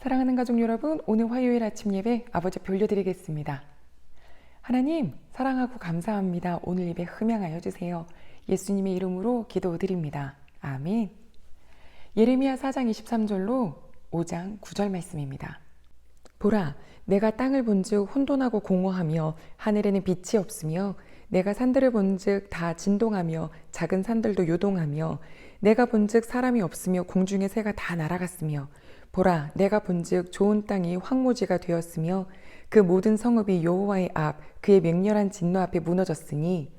사랑하는 가족 여러분, 오늘 화요일 아침 예배 아버지 별 올려드리겠습니다. 하나님, 사랑하고 감사합니다. 오늘 예배 흠양하여 주세요. 예수님의 이름으로 기도드립니다. 아멘. 예레미야 4장 23절로 5장 9절 말씀입니다. 보라, 내가 땅을 본즉 혼돈하고 공허하며 하늘에는 빛이 없으며 내가 산들을 본즉 다 진동하며 작은 산들도 요동하며 내가 본즉 사람이 없으며 공중의 새가 다 날아갔으며 보라, 내가 본즉 좋은 땅이 황무지가 되었으며 그 모든 성읍이 여호와의 앞 그의 맹렬한 진노 앞에 무너졌으니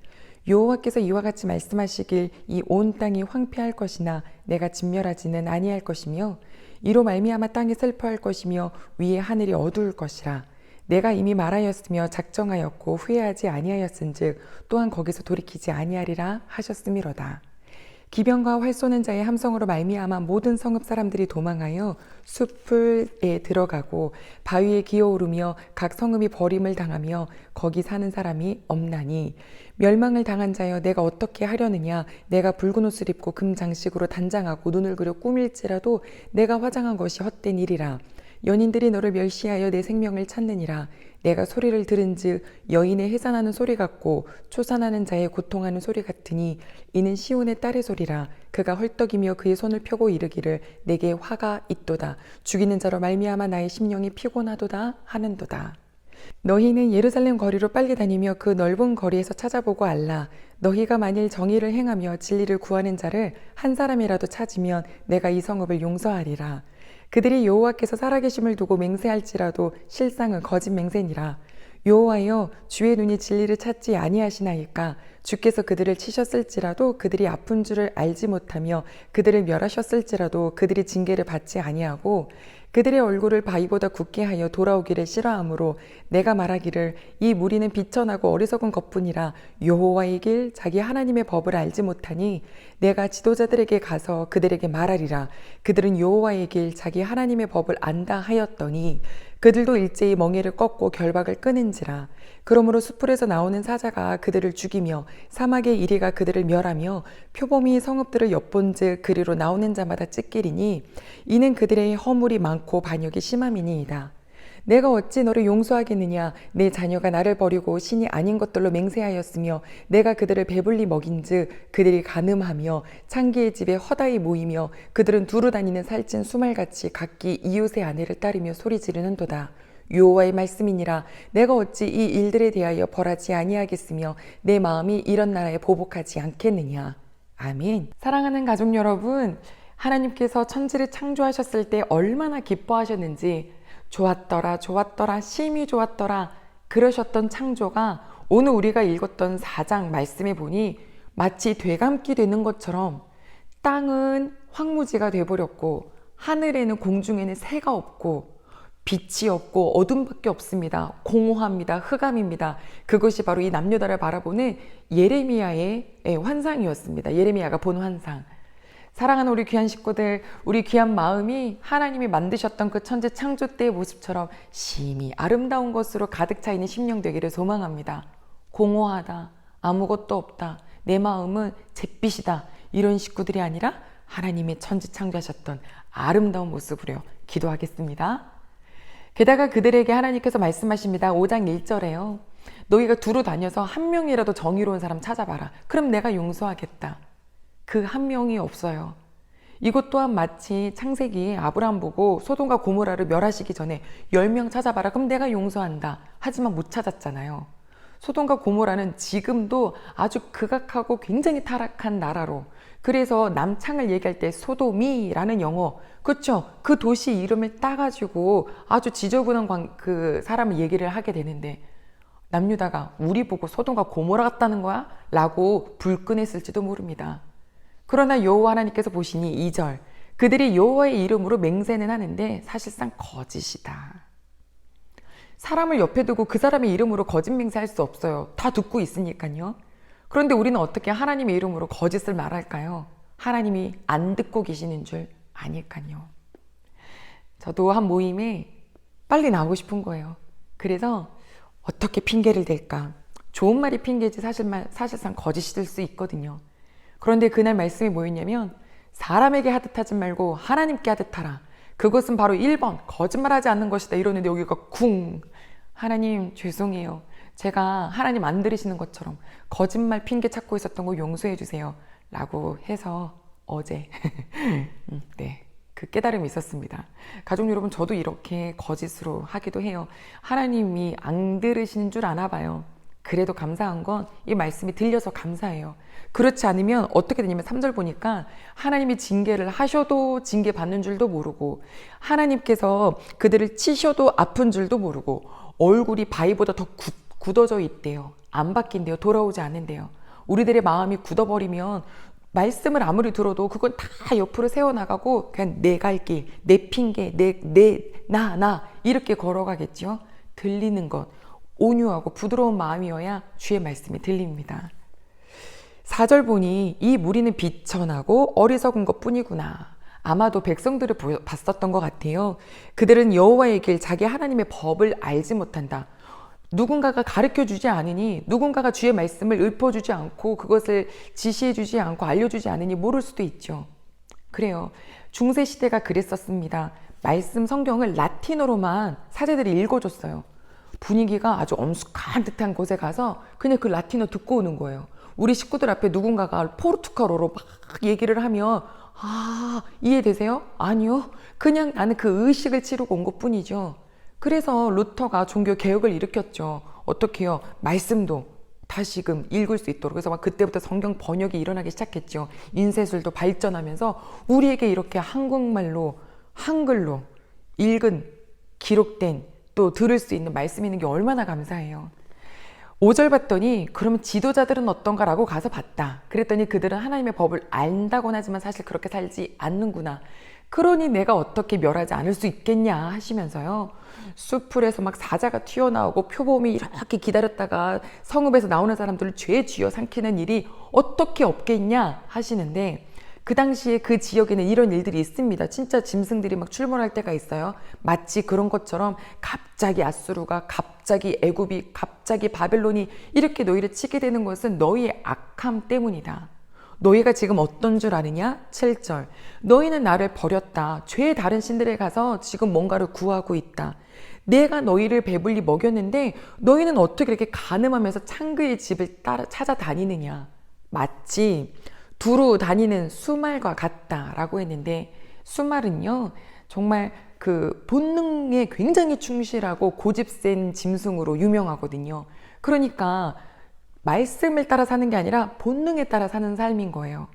여호와께서 이와 같이 말씀하시길 이 온 땅이 황폐할 것이나 내가 진멸하지는 아니할 것이며 이로 말미암아 땅이 슬퍼할 것이며 위에 하늘이 어두울 것이라. 내가 이미 말하였으며 작정하였고 후회하지 아니하였은즉 또한 거기서 돌이키지 아니하리라 하셨음이로다. 기병과 활 쏘는 자의 함성으로 말미암아 모든 성읍 사람들이 도망하여 숲풀에 들어가고 바위에 기어오르며 각 성읍이 버림을 당하며 거기 사는 사람이 없나니 멸망을 당한 자여 내가 어떻게 하려느냐. 내가 붉은 옷을 입고 금 장식으로 단장하고 눈을 그려 꾸밀지라도 내가 화장한 것이 헛된 일이라. 연인들이 너를 멸시하여 내 생명을 찾느니라. 내가 소리를 들은즉 여인의 해산하는 소리 같고 초산하는 자의 고통하는 소리 같으니 이는 시온의 딸의 소리라. 그가 헐떡이며 그의 손을 펴고 이르기를 내게 화가 있도다. 죽이는 자로 말미암아 나의 심령이 피곤하도다 하는도다. 너희는 예루살렘 거리로 빨리 다니며 그 넓은 거리에서 찾아보고 알라. 너희가 만일 정의를 행하며 진리를 구하는 자를 한 사람이라도 찾으면 내가 이 성읍을 용서하리라. 그들이 여호와께서 살아계심을 두고 맹세할지라도 실상은 거짓 맹세니라. 여호와여, 주의 눈이 진리를 찾지 아니하시나이까. 주께서 그들을 치셨을지라도 그들이 아픈 줄을 알지 못하며 그들을 멸하셨을지라도 그들이 징계를 받지 아니하고 그들의 얼굴을 바위보다 굳게 하여 돌아오기를 싫어하므로 내가 말하기를 이 무리는 비천하고 어리석은 것뿐이라. 여호와의 길 자기 하나님의 법을 알지 못하니 내가 지도자들에게 가서 그들에게 말하리라. 그들은 여호와의 길 자기 하나님의 법을 안다 하였더니 그들도 일제히 멍에를 꺾고 결박을 끊은지라. 그러므로 숲풀에서 나오는 사자가 그들을 죽이며 사막의 이리가 그들을 멸하며 표범이 성읍들을 엿본즉 그리로 나오는 자마다 찢기리니 이는 그들의 허물이 많고 반역이 심함이니이다. 내가 어찌 너를 용서하겠느냐. 내 자녀가 나를 버리고 신이 아닌 것들로 맹세하였으며 내가 그들을 배불리 먹인즉 그들이 간음하며 창기의 집에 허다히 모이며 그들은 두루 다니는 살찐 수말같이 각기 이웃의 아내를 따르며 소리 지르는도다. 여호와의 말씀이니라. 내가 어찌 이 일들에 대하여 벌하지 아니하겠으며 내 마음이 이런 나라에 보복하지 않겠느냐. 아멘. 사랑하는 가족 여러분, 하나님께서 천지를 창조하셨을 때 얼마나 기뻐하셨는지 좋았더라 좋았더라 심히 좋았더라 그러셨던 창조가 오늘 우리가 읽었던 4장 말씀에 보니 마치 되감기 되는 것처럼 땅은 황무지가 돼버렸고 하늘에는 공중에는 새가 없고 빛이 없고 어둠밖에 없습니다. 공허합니다. 흑암입니다. 그것이 바로 이 남유다를 바라보는 예레미야의 환상이었습니다. 예레미야가 본 환상. 사랑하는 우리 귀한 식구들, 우리 귀한 마음이 하나님이 만드셨던 그 천지 창조 때의 모습처럼 심히 아름다운 것으로 가득 차 있는 심령 되기를 소망합니다. 공허하다, 아무것도 없다, 내 마음은 잿빛이다, 이런 식구들이 아니라 하나님의 천지 창조하셨던 아름다운 모습으로 기도하겠습니다. 게다가 그들에게 하나님께서 말씀하십니다. 5장 1절에요. 너희가 두루 다녀서 한 명이라도 정의로운 사람 찾아봐라. 그럼 내가 용서하겠다. 그 한 명이 없어요. 이것 또한 마치 창세기에 아브라함 보고 소돔과 고모라를 멸하시기 전에 10명 찾아봐라. 그럼 내가 용서한다. 하지만 못 찾았잖아요. 소돔과 고모라는 지금도 아주 극악하고 굉장히 타락한 나라로, 그래서 남창을 얘기할 때 소돔이라는 영어, 그렇죠? 그 도시 이름을 따가지고 아주 지저분한 그 사람을 얘기를 하게 되는데 남유다가 우리 보고 소돔과 고모라 같다는 거야? 라고 불끈했을지도 모릅니다. 그러나 여호와 하나님께서 보시니 2절, 그들이 여호와의 이름으로 맹세는 하는데 사실상 거짓이다. 사람을 옆에 두고 그 사람의 이름으로 거짓 맹세할 수 없어요. 다 듣고 있으니까요. 그런데 우리는 어떻게 하나님의 이름으로 거짓을 말할까요? 하나님이 안 듣고 계시는 줄 아니까요. 저도 한 모임에 빨리 나오고 싶은 거예요. 그래서 어떻게 핑계를 댈까? 좋은 말이 핑계지 사실상 거짓이 될 수 있거든요. 그런데 그날 말씀이 뭐였냐면 사람에게 하듯 하지 말고 하나님께 하듯 하라. 그것은 바로 1번 거짓말하지 않는 것이다 이러는데 여기가 쿵. 하나님 죄송해요. 제가 하나님 안 들으시는 것처럼 거짓말 핑계 찾고 있었던 거 용서해 주세요 라고 해서 어제 네, 그 깨달음이 있었습니다. 가족 여러분, 저도 이렇게 거짓으로 하기도 해요. 하나님이 안 들으시는 줄 아나 봐요. 그래도 감사한 건 이 말씀이 들려서 감사해요. 그렇지 않으면 어떻게 되냐면 3절 보니까 하나님이 징계를 하셔도 징계 받는 줄도 모르고, 하나님께서 그들을 치셔도 아픈 줄도 모르고, 얼굴이 바위보다 더 굳어져 있대요. 안 바뀐대요. 돌아오지 않는데요. 우리들의 마음이 굳어버리면 말씀을 아무리 들어도 그건 다 옆으로 세워나가고 그냥 내 갈 길, 내 핑계, 나 이렇게 걸어가겠죠. 들리는 것, 온유하고 부드러운 마음이어야 주의 말씀이 들립니다. 4절 보니 이 무리는 비천하고 어리석은 것뿐이구나. 아마도 백성들을 봤었던 것 같아요. 그들은 여호와의 길, 자기 하나님의 법을 알지 못한다. 누군가가 가르쳐주지 않으니, 누군가가 주의 말씀을 읊어주지 않고 그것을 지시해주지 않고 알려주지 않으니 모를 수도 있죠. 그래요. 중세시대가 그랬었습니다. 말씀 성경을 라틴어로만 사제들이 읽어줬어요. 분위기가 아주 엄숙한 듯한 곳에 가서 그냥 그 라틴어 듣고 오는 거예요. 우리 식구들 앞에 누군가가 포르투갈어로 막 얘기를 하면 이해되세요? 아니요. 그냥 나는 그 의식을 치르고 온 것뿐이죠. 그래서 루터가 종교 개혁을 일으켰죠. 어떻게 해요? 말씀도 다시금 읽을 수 있도록. 그래서 막 그때부터 성경 번역이 일어나기 시작했죠. 인쇄술도 발전하면서 우리에게 이렇게 한국말로, 한글로 읽은, 기록된, 또 들을 수 있는 말씀이 있는 게 얼마나 감사해요. 5절 봤더니 그러면 지도자들은 어떤가라고 가서 봤다. 그랬더니 그들은 하나님의 법을 안다곤 하지만 사실 그렇게 살지 않는구나. 그러니 내가 어떻게 멸하지 않을 수 있겠냐 하시면서요. 수풀에서 막 사자가 튀어나오고 표범이 이렇게 기다렸다가 성읍에서 나오는 사람들을 죄 쥐어 삼키는 일이 어떻게 없겠냐 하시는데, 그 당시에 그 지역에는 이런 일들이 있습니다. 진짜 짐승들이 막 출몰할 때가 있어요. 마치 그런 것처럼 갑자기 아수르가, 갑자기 애굽이, 갑자기 바벨론이 이렇게 너희를 치게 되는 것은 너희의 악함 때문이다. 너희가 지금 어떤 줄 아느냐? 7절. 너희는 나를 버렸다. 죄의 다른 신들에 가서 지금 뭔가를 구하고 있다. 내가 너희를 배불리 먹였는데 너희는 어떻게 이렇게 간음하면서 창그의 집을 따라 찾아다니느냐. 마치 두루 다니는 수말과 같다라고 했는데, 수말은요 정말 그 본능에 굉장히 충실하고 고집센 짐승으로 유명하거든요. 그러니까 말씀을 따라 사는 게 아니라 본능에 따라 사는 삶인 거예요.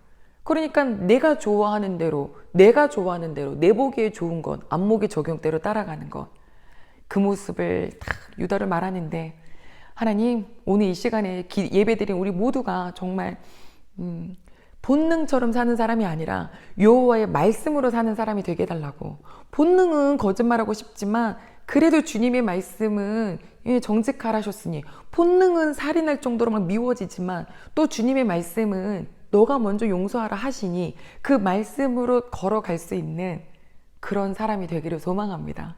그러니까 내가 좋아하는 대로 내 보기에 좋은 것, 안목의 적용대로 따라가는 것, 그 모습을 다 유다를 말하는데, 하나님 오늘 이 시간에 예배드린 우리 모두가 정말 본능처럼 사는 사람이 아니라 여호와의 말씀으로 사는 사람이 되게 해달라고. 본능은 거짓말하고 싶지만 그래도 주님의 말씀은 정직하라셨으니, 본능은 살인할 정도로 막 미워지지만 또 주님의 말씀은 너가 먼저 용서하라 하시니 그 말씀으로 걸어갈 수 있는 그런 사람이 되기를 소망합니다.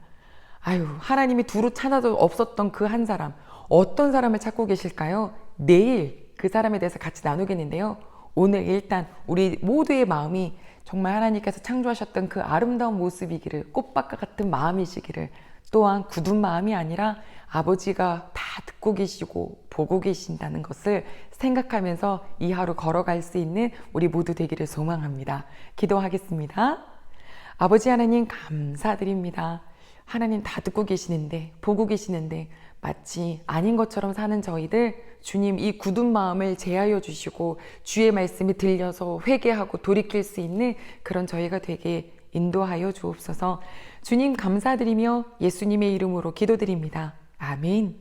아유, 하나님이 두루 찾아도 없었던 그 한 사람, 어떤 사람을 찾고 계실까요? 내일 그 사람에 대해서 같이 나누겠는데요. 오늘 일단 우리 모두의 마음이 정말 하나님께서 창조하셨던 그 아름다운 모습이기를, 꽃밭과 같은 마음이시기를, 또한 굳은 마음이 아니라 아버지가 다 듣고 계시고 보고 계신다는 것을 생각하면서 이 하루 걸어갈 수 있는 우리 모두 되기를 소망합니다. 기도하겠습니다. 아버지 하나님 감사드립니다. 하나님 다 듣고 계시는데, 보고 계시는데 마치 아닌 것처럼 사는 저희들, 주님 이 굳은 마음을 제하여 주시고 주의 말씀이 들려서 회개하고 돌이킬 수 있는 그런 저희가 되게 인도하여 주옵소서. 주님 감사드리며 예수님의 이름으로 기도드립니다. 아멘.